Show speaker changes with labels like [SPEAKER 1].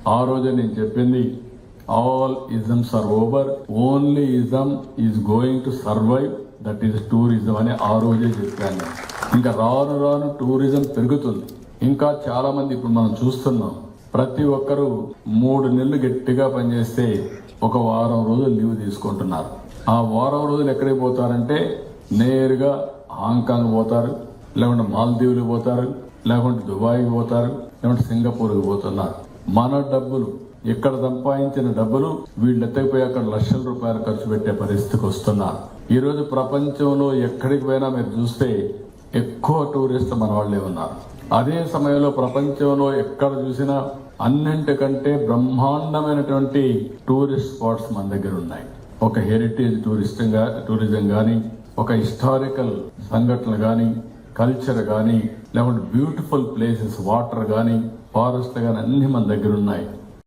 [SPEAKER 1] ఆ రోజే నేను చెప్పింది, all isms are over, only ism is going to survive, that is tourism అని ఆ రోజే చెప్పాను. ఇంకా రాను రాను టూరిజం పెరుగుతుంది. ఇంకా చాలా మంది ఇప్పుడు మనం చూస్తున్నాం, ప్రతి ఒక్కరూ 3 నెలలు గట్టిగా పనిచేస్తే ఒక వారం రోజులు లీవ్ తీసుకుంటున్నారు. ఆ వారం రోజులు ఎక్కడికి పోతారంటే నేరుగా హాంకాంగ్ పోతారు, లేకుంటే మాల్దీవులు పోతారు, లేకుంటే దుబాయ్కి పోతారు, లేకుంటే సింగపూర్కి పోతున్నారు. మన డబ్బులు, ఇక్కడ సంపాదించిన డబ్బులు వీళ్ళు ఎత్తకపోయి అక్కడ లక్షల రూపాయలు ఖర్చు పెట్టే పరిస్థితికి వస్తున్నారు. ఈ రోజు ప్రపంచంలో ఎక్కడికి పోయినా మీరు చూస్తే ఎక్కువ టూరిస్టులు మన వాళ్ళే ఉన్నారు. అదే సమయంలో ప్రపంచంలో ఎక్కడ చూసినా అన్నింటికంటే బ్రహ్మాండమైనటువంటి టూరిస్ట్ స్పాట్స్ మన దగ్గర ఉన్నాయి. ఒక హెరిటేజ్ టూరిజం కానీ, ఒక హిస్టారికల్ సంఘటనలు కానీ, కల్చర్ కానీ, లేకుంటే బ్యూటిఫుల్ ప్లేసెస్, వాటర్ కానీ, ఫారెస్ట్ కానీ అన్ని మన దగ్గర ఉన్నాయి.